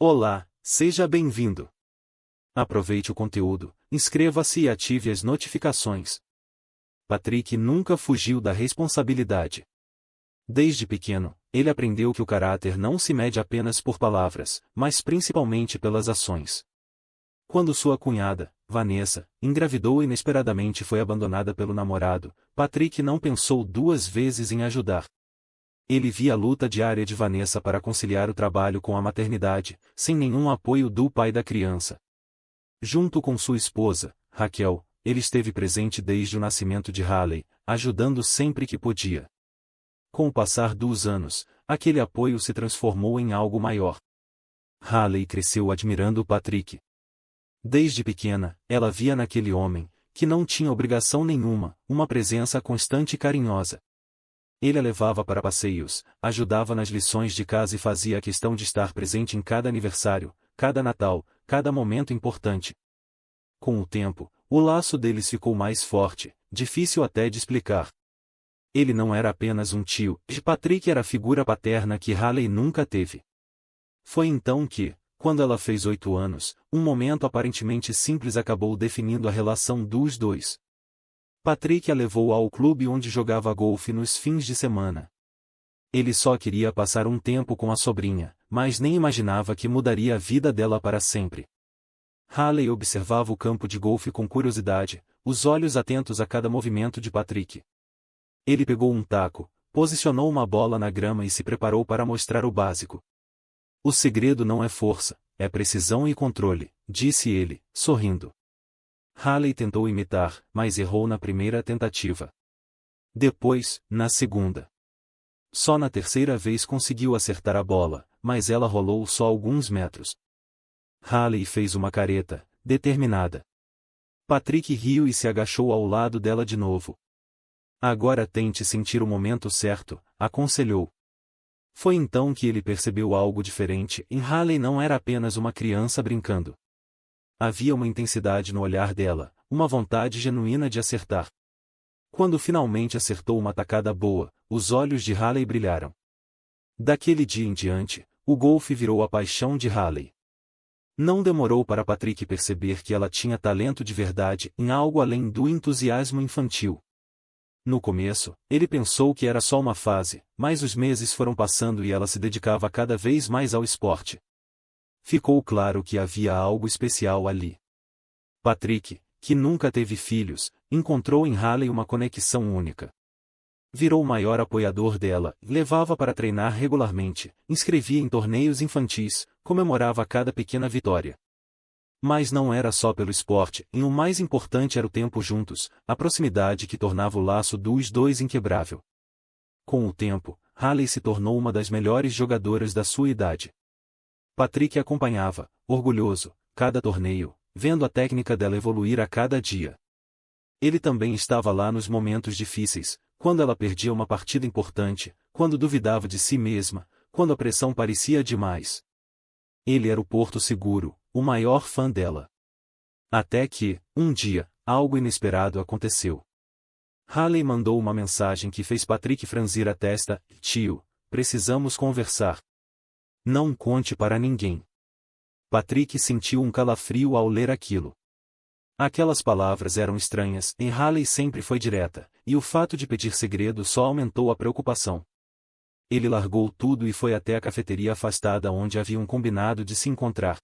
Olá, seja bem-vindo. Aproveite o conteúdo, inscreva-se e ative as notificações. Patrick nunca fugiu da responsabilidade. Desde pequeno, ele aprendeu que o caráter não se mede apenas por palavras, mas principalmente pelas ações. Quando sua cunhada, Vanessa, engravidou e inesperadamente foi abandonada pelo namorado, Patrick não pensou duas vezes em ajudar. Ele via a luta diária de Vanessa para conciliar o trabalho com a maternidade, sem nenhum apoio do pai da criança. Junto com sua esposa, Raquel, ele esteve presente desde o nascimento de Haley, ajudando sempre que podia. Com o passar dos anos, aquele apoio se transformou em algo maior. Haley cresceu admirando Patrick. Desde pequena, ela via naquele homem, que não tinha obrigação nenhuma, uma presença constante e carinhosa. Ele a levava para passeios, ajudava nas lições de casa e fazia questão de estar presente em cada aniversário, cada Natal, cada momento importante. Com o tempo, o laço deles ficou mais forte, difícil até de explicar. Ele não era apenas um tio, Patrick era a figura paterna que Haley nunca teve. Foi então que, quando ela fez 8 anos, um momento aparentemente simples acabou definindo a relação dos dois. Patrick a levou ao clube onde jogava golfe nos fins de semana. Ele só queria passar um tempo com a sobrinha, mas nem imaginava que mudaria a vida dela para sempre. Haley observava o campo de golfe com curiosidade, os olhos atentos a cada movimento de Patrick. Ele pegou um taco, posicionou uma bola na grama e se preparou para mostrar o básico. O segredo não é força, é precisão e controle, disse ele, sorrindo. Haley tentou imitar, mas errou na primeira tentativa. Depois, na segunda. Só na terceira vez conseguiu acertar a bola, mas ela rolou só alguns metros. Haley fez uma careta, determinada. Patrick riu e se agachou ao lado dela de novo. Agora tente sentir o momento certo, aconselhou. Foi então que ele percebeu algo diferente, e Haley não era apenas uma criança brincando. Havia uma intensidade no olhar dela, uma vontade genuína de acertar. Quando finalmente acertou uma tacada boa, os olhos de Haley brilharam. Daquele dia em diante, o golfe virou a paixão de Haley. Não demorou para Patrick perceber que ela tinha talento de verdade em algo além do entusiasmo infantil. No começo, ele pensou que era só uma fase, mas os meses foram passando e ela se dedicava cada vez mais ao esporte. Ficou claro que havia algo especial ali. Patrick, que nunca teve filhos, encontrou em Haley uma conexão única. Virou o maior apoiador dela, levava para treinar regularmente, inscrevia em torneios infantis, comemorava cada pequena vitória. Mas não era só pelo esporte, e o mais importante era o tempo juntos, a proximidade que tornava o laço dos dois inquebrável. Com o tempo, Haley se tornou uma das melhores jogadoras da sua idade. Patrick acompanhava, orgulhoso, cada torneio, vendo a técnica dela evoluir a cada dia. Ele também estava lá nos momentos difíceis, quando ela perdia uma partida importante, quando duvidava de si mesma, quando a pressão parecia demais. Ele era o porto seguro, o maior fã dela. Até que, um dia, algo inesperado aconteceu. Haley mandou uma mensagem que fez Patrick franzir a testa: "Tio, precisamos conversar. Não conte para ninguém." Patrick sentiu um calafrio ao ler aquilo. Aquelas palavras eram estranhas, e Haley sempre foi direta, e o fato de pedir segredo só aumentou a preocupação. Ele largou tudo e foi até a cafeteria afastada onde haviam combinado de se encontrar.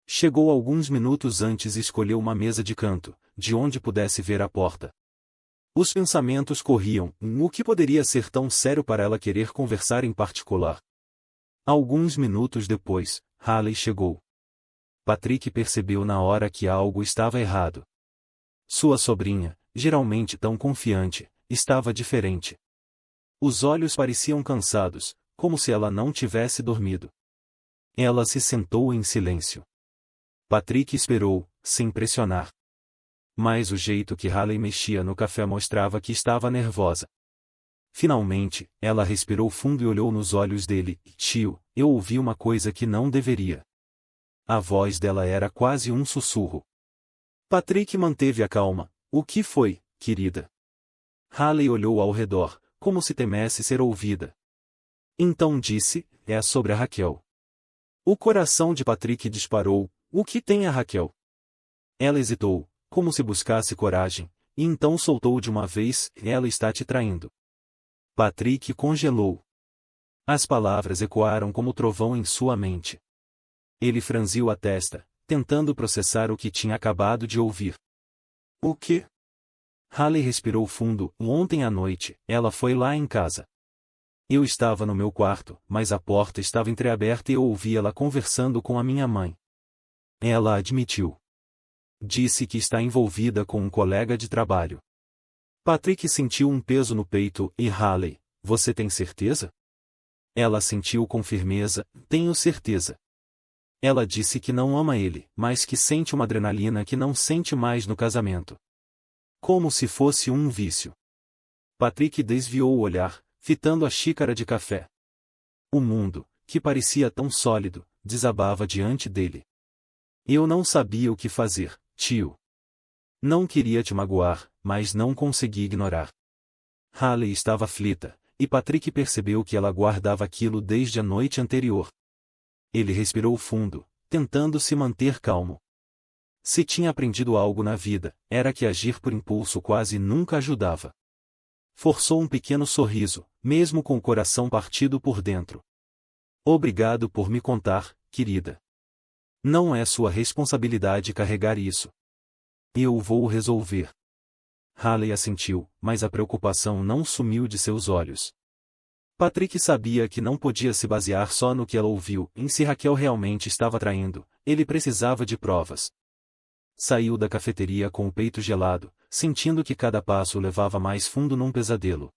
Chegou alguns minutos antes e escolheu uma mesa de canto, de onde pudesse ver a porta. Os pensamentos corriam: o que poderia ser tão sério para ela querer conversar em particular? Alguns minutos depois, Haley chegou. Patrick percebeu na hora que algo estava errado. Sua sobrinha, geralmente tão confiante, estava diferente. Os olhos pareciam cansados, como se ela não tivesse dormido. Ela se sentou em silêncio. Patrick esperou, sem pressionar. Mas o jeito que Haley mexia no café mostrava que estava nervosa. Finalmente, ela respirou fundo e olhou nos olhos dele: "Tio, eu ouvi uma coisa que não deveria." A voz dela era quase um sussurro. Patrick manteve a calma. "O que foi, querida?" Haley olhou ao redor, como se temesse ser ouvida. Então disse: "É sobre a Raquel." O coração de Patrick disparou. O que tem a Raquel? Ela hesitou, como se buscasse coragem, e então soltou de uma vez: ela está te traindo. Patrick congelou. As palavras ecoaram como trovão em sua mente. Ele franziu a testa, tentando processar o que tinha acabado de ouvir. O quê? Haley respirou fundo. Ontem à noite, ela foi lá em casa. Eu estava no meu quarto, mas a porta estava entreaberta e eu ouvi ela conversando com a minha mãe. Ela admitiu. Disse que está envolvida com um colega de trabalho. Patrick sentiu um peso no peito. E Haley, você tem certeza? Ela assentiu com firmeza. Tenho certeza. Ela disse que não ama ele, mas que sente uma adrenalina que não sente mais no casamento. Como se fosse um vício. Patrick desviou o olhar, fitando a xícara de café. O mundo, que parecia tão sólido, desabava diante dele. Eu não sabia o que fazer, tio. Não queria te magoar, mas não consegui ignorar. Haley estava aflita, e Patrick percebeu que ela guardava aquilo desde a noite anterior. Ele respirou fundo, tentando se manter calmo. Se tinha aprendido algo na vida, era que agir por impulso quase nunca ajudava. Forçou um pequeno sorriso, mesmo com o coração partido por dentro. Obrigado por me contar, querida. Não é sua responsabilidade carregar isso. Eu vou resolver. Haley assentiu, mas a preocupação não sumiu de seus olhos. Patrick sabia que não podia se basear só no que ela ouviu. Em se Raquel realmente estava traindo, ele precisava de provas. Saiu da cafeteria com o peito gelado, sentindo que cada passo o levava mais fundo num pesadelo.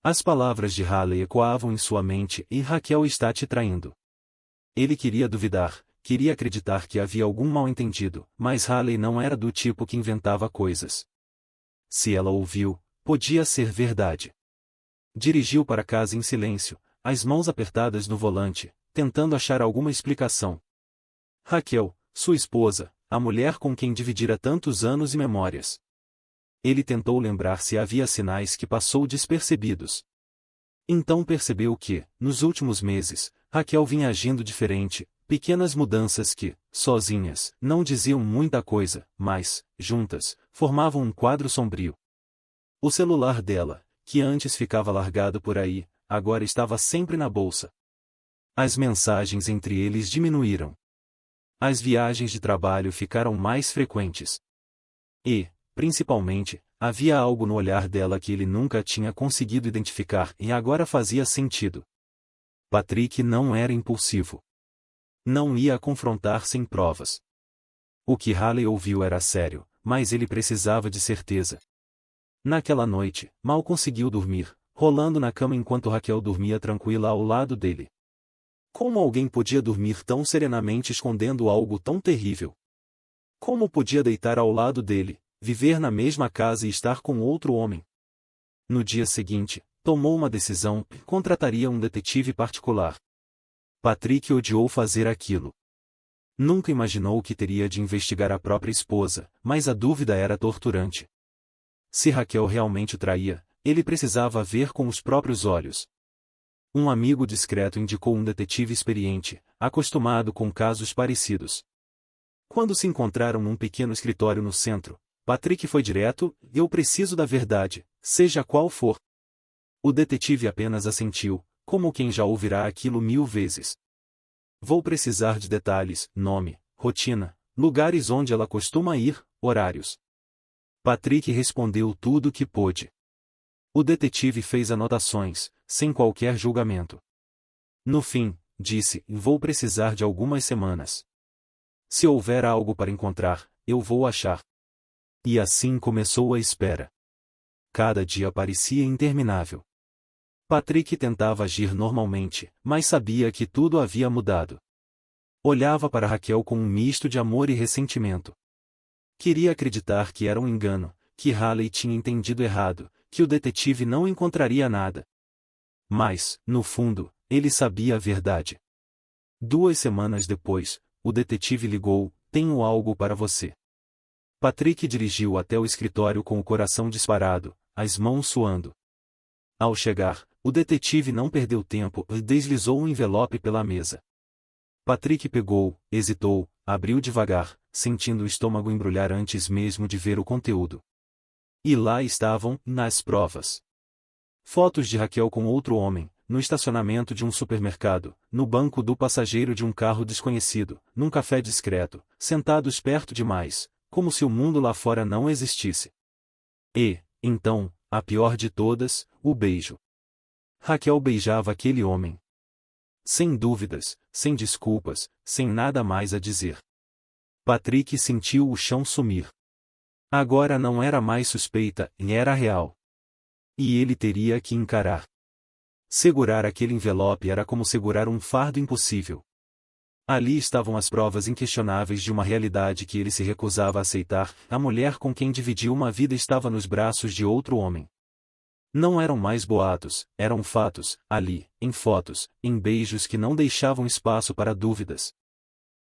As palavras de Haley ecoavam em sua mente: e Raquel está te traindo. Ele queria duvidar, queria acreditar que havia algum mal-entendido, mas Haley não era do tipo que inventava coisas. Se ela ouviu, podia ser verdade. Dirigiu para casa em silêncio, as mãos apertadas no volante, tentando achar alguma explicação. Raquel, sua esposa, a mulher com quem dividira tantos anos e memórias. Ele tentou lembrar se havia sinais que passou despercebidos. Então percebeu que, nos últimos meses, Raquel vinha agindo diferente, pequenas mudanças que, sozinhas, não diziam muita coisa, mas, juntas, formavam um quadro sombrio. O celular dela, que antes ficava largado por aí, agora estava sempre na bolsa. As mensagens entre eles diminuíram. As viagens de trabalho ficaram mais frequentes. E, principalmente, havia algo no olhar dela que ele nunca tinha conseguido identificar e agora fazia sentido. Patrick não era impulsivo. Não ia a confrontar sem provas. O que Haley ouviu era sério, mas ele precisava de certeza. Naquela noite, mal conseguiu dormir, rolando na cama enquanto Raquel dormia tranquila ao lado dele. Como alguém podia dormir tão serenamente escondendo algo tão terrível? Como podia deitar ao lado dele, viver na mesma casa e estar com outro homem? No dia seguinte, tomou uma decisão: contrataria um detetive particular. Patrick odiou fazer aquilo. Nunca imaginou que teria de investigar a própria esposa, mas a dúvida era torturante. Se Raquel realmente o traía, ele precisava ver com os próprios olhos. Um amigo discreto indicou um detetive experiente, acostumado com casos parecidos. Quando se encontraram num pequeno escritório no centro, Patrick foi direto: eu preciso da verdade, seja qual for. O detetive apenas assentiu, como quem já ouvirá aquilo 1000 vezes. Vou precisar de detalhes: nome, rotina, lugares onde ela costuma ir, horários. Patrick respondeu tudo o que pôde. O detetive fez anotações, sem qualquer julgamento. No fim, disse: vou precisar de algumas semanas. Se houver algo para encontrar, eu vou achar. E assim começou a espera. Cada dia parecia interminável. Patrick tentava agir normalmente, mas sabia que tudo havia mudado. Olhava para Raquel com um misto de amor e ressentimento. Queria acreditar que era um engano, que Haley tinha entendido errado, que o detetive não encontraria nada. Mas, no fundo, ele sabia a verdade. 2 semanas depois, o detetive ligou: tenho algo para você. Patrick dirigiu até o escritório com o coração disparado, as mãos suando. Ao chegar, o detetive não perdeu tempo e deslizou um envelope pela mesa. Patrick pegou, hesitou, abriu devagar, sentindo o estômago embrulhar antes mesmo de ver o conteúdo. E lá estavam, nas provas. Fotos de Raquel com outro homem, no estacionamento de um supermercado, no banco do passageiro de um carro desconhecido, num café discreto, sentados perto demais, como se o mundo lá fora não existisse. E, então, a pior de todas, o beijo. Raquel beijava aquele homem. Sem dúvidas, sem desculpas, sem nada mais a dizer. Patrick sentiu o chão sumir. Agora não era mais suspeita, era real. E ele teria que encarar. Segurar aquele envelope era como segurar um fardo impossível. Ali estavam as provas inquestionáveis de uma realidade que ele se recusava a aceitar. A mulher com quem dividiu uma vida estava nos braços de outro homem. Não eram mais boatos, eram fatos, ali, em fotos, em beijos que não deixavam espaço para dúvidas.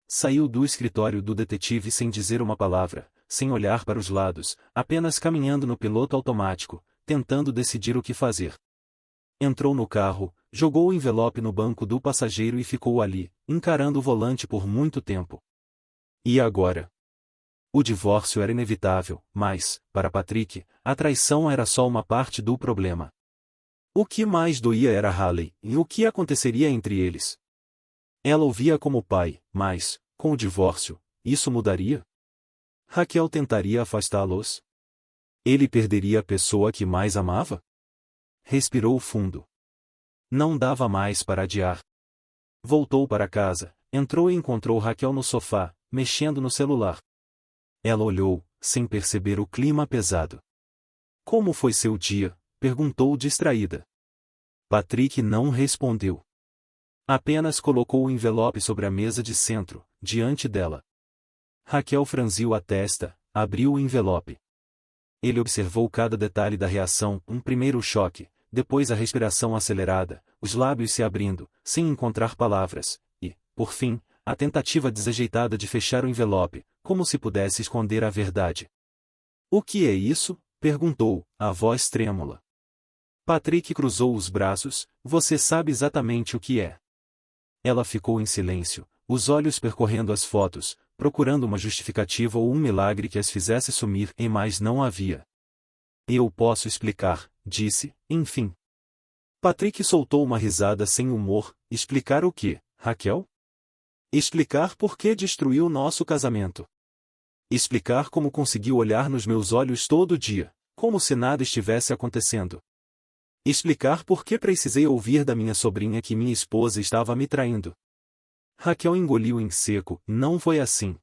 Saiu do escritório do detetive sem dizer uma palavra, sem olhar para os lados, apenas caminhando no piloto automático, tentando decidir o que fazer. Entrou no carro, jogou o envelope no banco do passageiro e ficou ali, encarando o volante por muito tempo. E agora? O divórcio era inevitável, mas, para Patrick, a traição era só uma parte do problema. O que mais doía era Haley, e o que aconteceria entre eles. Ela o via como pai, mas, com o divórcio, isso mudaria? Raquel tentaria afastá-los? Ele perderia a pessoa que mais amava? Respirou fundo. Não dava mais para adiar. Voltou para casa, entrou e encontrou Raquel no sofá, mexendo no celular. Ela olhou, sem perceber o clima pesado. Como foi seu dia? Perguntou distraída. Patrick não respondeu. Apenas colocou o envelope sobre a mesa de centro, diante dela. Raquel franziu a testa, abriu o envelope. Ele observou cada detalhe da reação, primeiro o choque, depois a respiração acelerada, os lábios se abrindo, sem encontrar palavras, e, por fim, a tentativa desajeitada de fechar o envelope, como se pudesse esconder a verdade. O que é isso? Perguntou, a voz trêmula. Patrick cruzou os braços, você sabe exatamente o que é. Ela ficou em silêncio, os olhos percorrendo as fotos, procurando uma justificativa ou um milagre que as fizesse sumir, mas não havia. Eu posso explicar, disse, enfim. Patrick soltou uma risada sem humor. Explicar o quê, Raquel? Explicar por que destruiu nosso casamento. Explicar como conseguiu olhar nos meus olhos todo dia, como se nada estivesse acontecendo. Explicar por que precisei ouvir da minha sobrinha que minha esposa estava me traindo. Raquel engoliu em seco, não foi assim.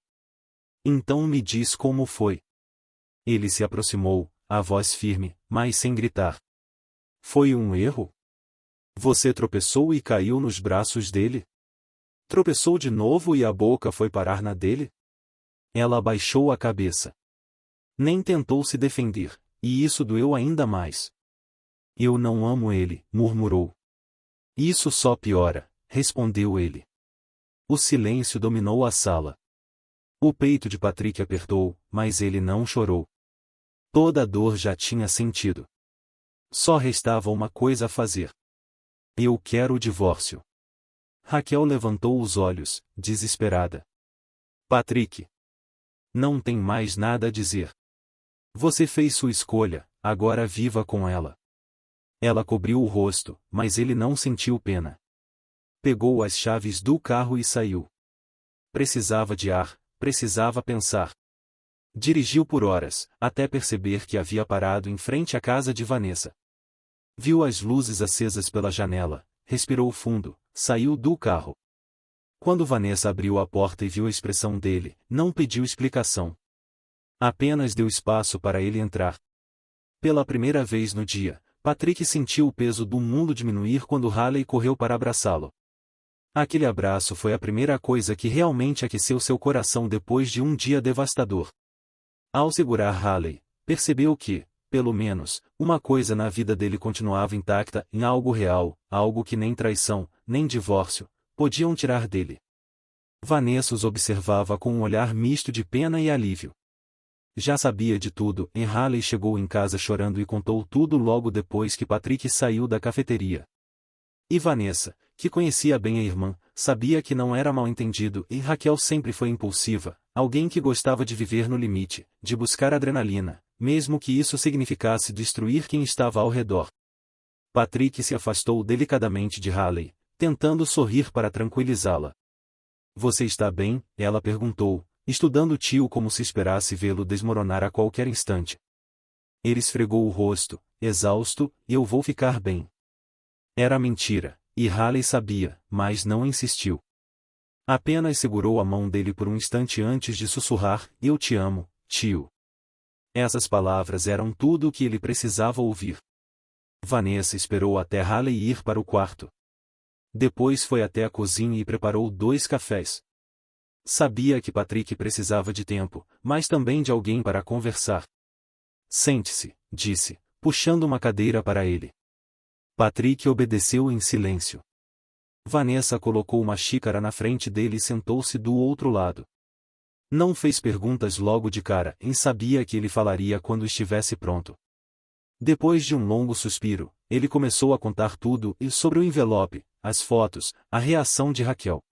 Então me diz como foi. Ele se aproximou, a voz firme, mas sem gritar. Foi um erro? Você tropeçou e caiu nos braços dele? Tropeçou de novo e a boca foi parar na dele? Ela abaixou a cabeça. Nem tentou se defender, e isso doeu ainda mais. Eu não amo ele, murmurou. Isso só piora, respondeu ele. O silêncio dominou a sala. O peito de Patrick apertou, mas ele não chorou. Toda a dor já tinha sentido. Só restava uma coisa a fazer. Eu quero o divórcio. Raquel levantou os olhos, desesperada. Patrick. Não tem mais nada a dizer. Você fez sua escolha, agora viva com ela. Ela cobriu o rosto, mas ele não sentiu pena. Pegou as chaves do carro e saiu. Precisava de ar, precisava pensar. Dirigiu por horas, até perceber que havia parado em frente à casa de Vanessa. Viu as luzes acesas pela janela, respirou fundo, saiu do carro. Quando Vanessa abriu a porta e viu a expressão dele, não pediu explicação. Apenas deu espaço para ele entrar. Pela primeira vez no dia, Patrick sentiu o peso do mundo diminuir quando Haley correu para abraçá-lo. Aquele abraço foi a primeira coisa que realmente aqueceu seu coração depois de um dia devastador. Ao segurar Haley, percebeu que, pelo menos, uma coisa na vida dele continuava intacta, em algo real, algo que nem traição, nem divórcio, podiam tirar dele. Vanessa os observava com um olhar misto de pena e alívio. Já sabia de tudo, e Haley chegou em casa chorando e contou tudo logo depois que Patrick saiu da cafeteria. E Vanessa, que conhecia bem a irmã, sabia que não era mal-entendido e Raquel sempre foi impulsiva, alguém que gostava de viver no limite, de buscar adrenalina, mesmo que isso significasse destruir quem estava ao redor. Patrick se afastou delicadamente de Haley, tentando sorrir para tranquilizá-la. Você está bem? Ela perguntou, estudando o tio como se esperasse vê-lo desmoronar a qualquer instante. Ele esfregou o rosto, exausto, eu vou ficar bem. Era mentira, e Haley sabia, mas não insistiu. Apenas segurou a mão dele por um instante antes de sussurrar, eu te amo, tio. Essas palavras eram tudo o que ele precisava ouvir. Vanessa esperou até Haley ir para o quarto. Depois foi até a cozinha e preparou 2 cafés. Sabia que Patrick precisava de tempo, mas também de alguém para conversar. Sente-se, disse, puxando uma cadeira para ele. Patrick obedeceu em silêncio. Vanessa colocou uma xícara na frente dele e sentou-se do outro lado. Não fez perguntas logo de cara e sabia que ele falaria quando estivesse pronto. Depois de um longo suspiro, ele começou a contar tudo e sobre o envelope, as fotos, a reação de Raquel.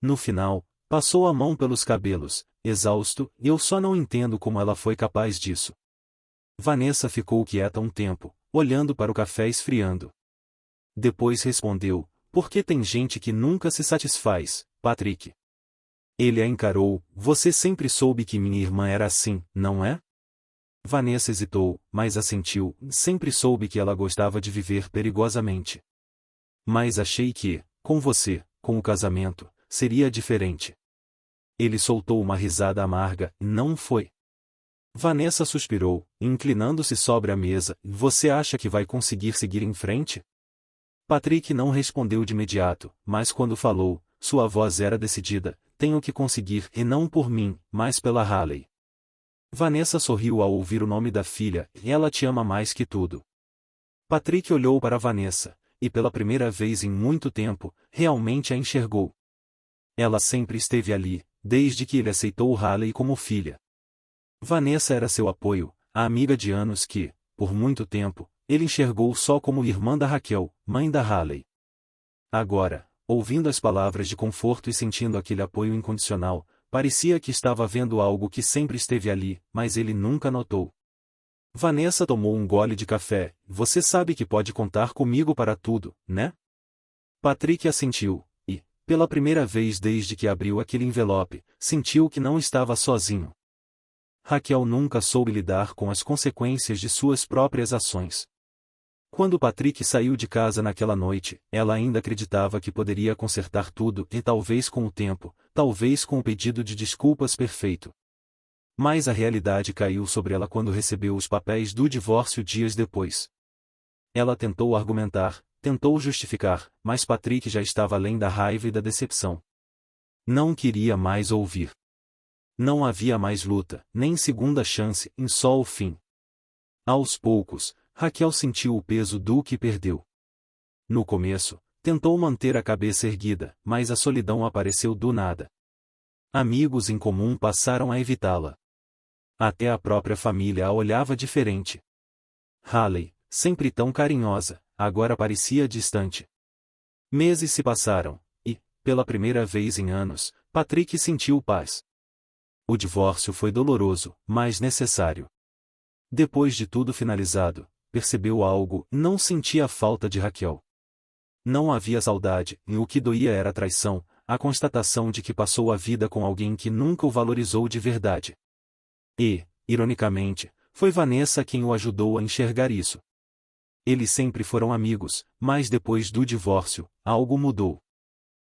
No final, passou a mão pelos cabelos, exausto, eu só não entendo como ela foi capaz disso. Vanessa ficou quieta um tempo, olhando para o café esfriando. Depois respondeu, porque tem gente que nunca se satisfaz, Patrick. Ele a encarou, você sempre soube que minha irmã era assim, não é? Vanessa hesitou, mas assentiu, sempre soube que ela gostava de viver perigosamente. Mas achei que, com você, com o casamento, seria diferente. Ele soltou uma risada amarga, não foi. Vanessa suspirou, inclinando-se sobre a mesa, você acha que vai conseguir seguir em frente? Patrick não respondeu de imediato, mas quando falou, sua voz era decidida, tenho que conseguir e não por mim, mas pela Haley. Vanessa sorriu ao ouvir o nome da filha, ela te ama mais que tudo. Patrick olhou para Vanessa, e pela primeira vez em muito tempo, realmente a enxergou. Ela sempre esteve ali, desde que ele aceitou Haley como filha. Vanessa era seu apoio, a amiga de anos que, por muito tempo, ele enxergou só como irmã da Raquel, mãe da Haley. Agora, ouvindo as palavras de conforto e sentindo aquele apoio incondicional, parecia que estava vendo algo que sempre esteve ali, mas ele nunca notou. Vanessa tomou um gole de café, você sabe que pode contar comigo para tudo, né? Patrick assentiu, e, pela primeira vez desde que abriu aquele envelope, sentiu que não estava sozinho. Raquel nunca soube lidar com as consequências de suas próprias ações. Quando Patrick saiu de casa naquela noite, ela ainda acreditava que poderia consertar tudo e talvez com o tempo, talvez com o pedido de desculpas perfeito. Mas a realidade caiu sobre ela quando recebeu os papéis do divórcio dias depois. Ela tentou argumentar, tentou justificar, mas Patrick já estava além da raiva e da decepção. Não queria mais ouvir. Não havia mais luta, nem segunda chance, em só o fim. Aos poucos, Raquel sentiu o peso do que perdeu. No começo, tentou manter a cabeça erguida, mas a solidão apareceu do nada. Amigos em comum passaram a evitá-la. Até a própria família a olhava diferente. Haley, sempre tão carinhosa, agora parecia distante. Meses se passaram, e, pela primeira vez em anos, Patrick sentiu paz. O divórcio foi doloroso, mas necessário. Depois de tudo finalizado, percebeu algo, não sentia a falta de Raquel. Não havia saudade, e o que doía era a traição, a constatação de que passou a vida com alguém que nunca o valorizou de verdade. E, ironicamente, foi Vanessa quem o ajudou a enxergar isso. Eles sempre foram amigos, mas depois do divórcio, algo mudou.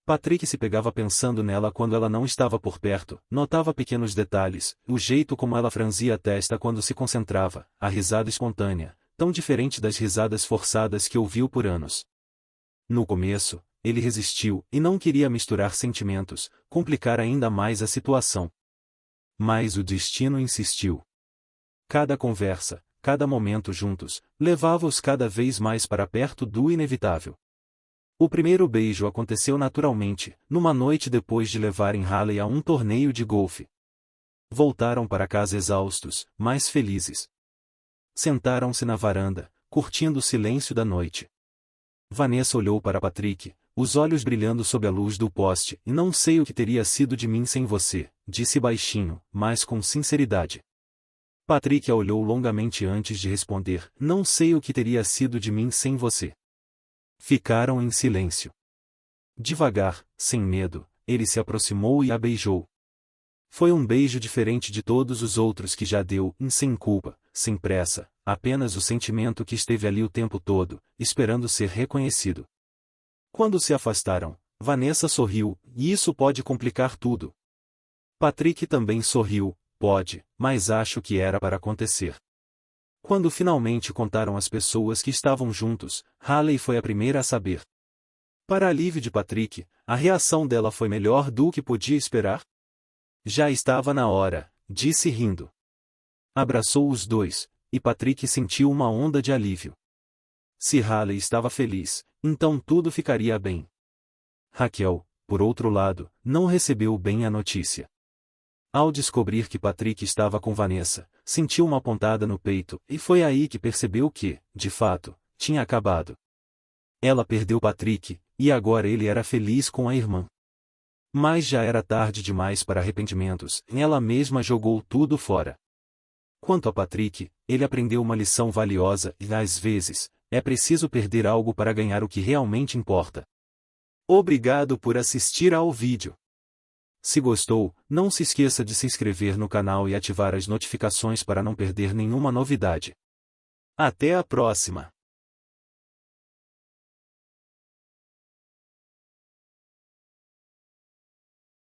Patrick se pegava pensando nela quando ela não estava por perto, notava pequenos detalhes, o jeito como ela franzia a testa quando se concentrava, a risada espontânea, tão diferente das risadas forçadas que ouviu por anos. No começo, ele resistiu e não queria misturar sentimentos, complicar ainda mais a situação. Mas o destino insistiu. Cada conversa, cada momento juntos, levava-os cada vez mais para perto do inevitável. O primeiro beijo aconteceu naturalmente, numa noite depois de levarem Haley a um torneio de golfe. Voltaram para casa exaustos, mas felizes. Sentaram-se na varanda, curtindo o silêncio da noite. Vanessa olhou para Patrick, os olhos brilhando sob a luz do poste, e não sei o que teria sido de mim sem você, disse baixinho, mas com sinceridade. Patrick a olhou longamente antes de responder, não sei o que teria sido de mim sem você. Ficaram em silêncio. Devagar, sem medo, ele se aproximou e a beijou. Foi um beijo diferente de todos os outros que já deu, sem culpa, sem pressa, apenas o sentimento que esteve ali o tempo todo, esperando ser reconhecido. Quando se afastaram, Vanessa sorriu, e isso pode complicar tudo. Patrick também sorriu, pode, mas acho que era para acontecer. Quando finalmente contaram às pessoas que estavam juntos, Haley foi a primeira a saber. Para alívio de Patrick, a reação dela foi melhor do que podia esperar. Já estava na hora, disse rindo. Abraçou os dois, e Patrick sentiu uma onda de alívio. Se Haley estava feliz, então tudo ficaria bem. Raquel, por outro lado, não recebeu bem a notícia. Ao descobrir que Patrick estava com Vanessa, sentiu uma pontada no peito, e foi aí que percebeu que, de fato, tinha acabado. Ela perdeu Patrick, e agora ele era feliz com a irmã. Mas já era tarde demais para arrependimentos, e ela mesma jogou tudo fora. Quanto a Patrick, ele aprendeu uma lição valiosa e, às vezes, é preciso perder algo para ganhar o que realmente importa. Obrigado por assistir ao vídeo. Se gostou, não se esqueça de se inscrever no canal e ativar as notificações para não perder nenhuma novidade. Até a próxima!